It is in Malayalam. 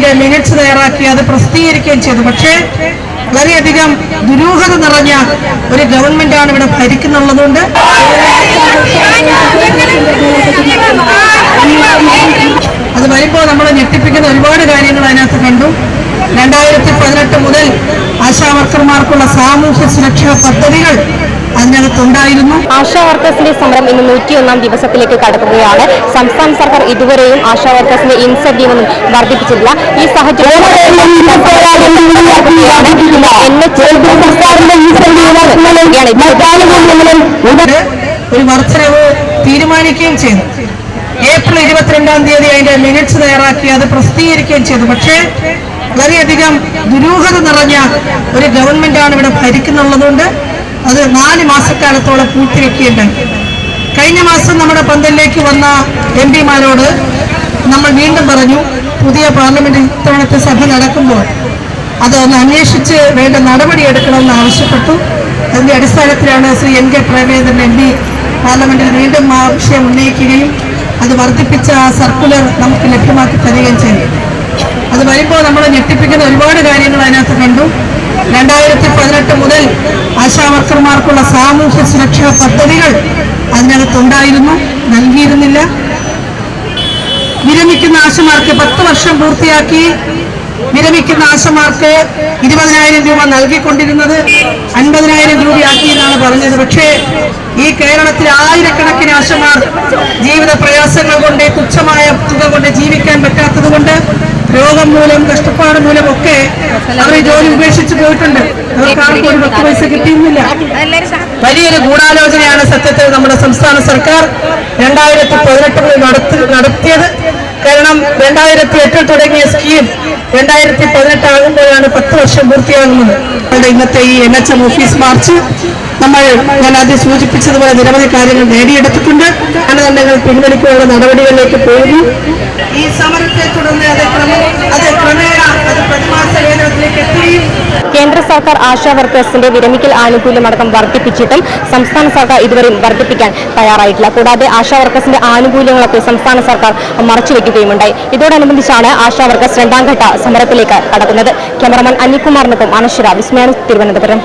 അതിന്റെ മിനിറ്റ്സ് തയ്യാറാക്കി അത് പ്രസിദ്ധീകരിക്കുകയും ചെയ്തു. പക്ഷേ വളരെയധികം ദുരൂഹത നിറഞ്ഞ ഒരു ഗവൺമെന്റാണ് ഇവിടെ ഭരിക്കുന്നുള്ളതുകൊണ്ട് അത് വരുമ്പോൾ നമ്മൾ ഞെട്ടിപ്പിക്കുന്ന ഒരുപാട് കാര്യങ്ങൾ അതിനകത്ത് കണ്ടു. 2018 മുതൽ ആശാവർക്കർമാർക്കുള്ള സാമൂഹ്യ സുരക്ഷാ പദ്ധതികൾ അതിനകത്തുണ്ടായിരുന്നു. ആശാ വർക്കേഴ്സിന്റെ സമരം ഇന്ന് 101ാം ദിവസത്തിലേക്ക് കടക്കുകയാണ്. സംസ്ഥാന സർക്കാർ ഇതുവരെയും ആശാ വർക്കേഴ്സിന്റെ ഇൻസെന്റീവ് ഒന്നും വർദ്ധിപ്പിച്ചിട്ടില്ല. ഈ സാഹചര്യത്തിൽ ഒരു വർധനവ് തീരുമാനിക്കുകയും ചെയ്തു. ഏപ്രിൽ 22-ാം തീയതി അതിന്റെ മിനിറ്റ്സ് തയ്യാറാക്കി അത് പ്രസിദ്ധീകരിക്കുകയും ചെയ്തു. പക്ഷേ വളരെയധികം ദുരൂഹത നിറഞ്ഞ ഒരു ഗവൺമെന്റാണ് ഇവിടെ ഭരിക്കുന്നുള്ളതുകൊണ്ട് അത് 4 മാസക്കാലത്തോളം പൂർത്തിവെക്കുകയുണ്ടായി. കഴിഞ്ഞ മാസം നമ്മുടെ പന്തലിലേക്ക് വന്ന എംപിമാരോട് നമ്മൾ വീണ്ടും പറഞ്ഞു, പുതിയ പാർലമെന്റ് ഇത്തവണത്തെ സഭ നടക്കുമ്പോൾ അതൊന്ന് അന്വേഷിച്ച് വേണ്ട നടപടിയെടുക്കണമെന്ന് ആവശ്യപ്പെട്ടു. അതിന്റെ അടിസ്ഥാനത്തിലാണ് ശ്രീ NK പ്രേമചന്ദ്രൻ MP പാർലമെന്റിൽ വീണ്ടും ആ വിഷയം ഉന്നയിക്കുകയും അത് വർദ്ധിപ്പിച്ച ആ സർക്കുലർ നമുക്ക് ലഭ്യമാക്കി തരികയും ചെയ്തു. അത് വരുമ്പോൾ നമ്മൾ ഞെട്ടിപ്പിക്കുന്ന ഒരുപാട് കാര്യങ്ങൾ അതിനകത്ത് കണ്ടു. 2018 മുതൽ ആശാവർക്കർമാർക്കുള്ള സാമൂഹ്യ സുരക്ഷാ പദ്ധതികൾ അതിനകത്തുണ്ടായിരുന്നു, നൽകിയിരുന്നില്ല. വിരമിക്കുന്ന ആശമാർക്ക് 10 വർഷം പൂർത്തിയാക്കി വിരമിക്കുന്ന ആശമാർക്ക് 20,000 രൂപ നൽകിക്കൊണ്ടിരുന്നത് 50,000 രൂപയാക്കി എന്നാണ് പറഞ്ഞത്. പക്ഷേ ഈ കേരളത്തിലെ ആയിരക്കണക്കിന് ആശമാർ ജീവിത പ്രയാസങ്ങൾ കൊണ്ട്, തുച്ഛമായ തുക കൊണ്ട് ജീവിക്കാൻ പറ്റാത്തത് കൊണ്ട്, രോഗം മൂലം, കഷ്ടപ്പാട് മൂലം ഒക്കെ അവർ ജോലി ഉപേക്ഷിച്ച് പോയിട്ടുണ്ട്. അവർക്കാർക്കും ഒരു 10 പൈസ കിട്ടിയിരുന്നില്ല. വലിയൊരു ഗൂഢാലോചനയാണ് സത്യത്തിൽ നമ്മുടെ സംസ്ഥാന സർക്കാർ 2018 നടത്തിയത്. കാരണം 2008 തുടങ്ങിയ സ്കീം 2018 ആകുമ്പോഴാണ് 10 വർഷം പൂർത്തിയാകുന്നത്. ഇന്നത്തെ ഈ NHM ഓഫീസ് മാർച്ച് ഞാൻ ആദ്യം സൂചിപ്പിച്ചതുപോലെ നിരവധി കാര്യങ്ങൾ നേടിയെടുത്തിട്ടുണ്ട്. മാനദണ്ഡങ്ങൾ പിൻവലിക്കാനുള്ള നടപടികളിലേക്ക് പോകുന്നു. ഈ സമരത്തെ തുടർന്ന് അത് ക്രമേണ പ്രതിമാസ വേതനത്തിലേക്ക് എത്തി. കേന്ദ്ര സർക്കാർ ആശാ വർക്കേഴ്സിന്റെ വിരമിക്കൽ ആനുകൂല്യമടക്കം വർദ്ധിപ്പിച്ചിട്ടും സംസ്ഥാന സർക്കാർ ഇതുവരെയും വർദ്ധിപ്പിക്കാൻ തയ്യാറായിട്ടില്ല. കൂടാതെ ആശാ വർക്കേഴ്സിന്റെ ആനുകൂല്യങ്ങളൊക്കെ സംസ്ഥാന സർക്കാർ മറച്ചുവെക്കുകയുമുണ്ടായി. ഇതോടനുബന്ധിച്ചാണ് ആശാ വർക്കേഴ്സ് 2ാം ഘട്ട സമരത്തിലേക്ക് കടക്കുന്നത്. ക്യാമറമാൻ അനിൽകുമാറിനൊപ്പം അനശ്വര, വിസ്മയ, തിരുവനന്തപുരം.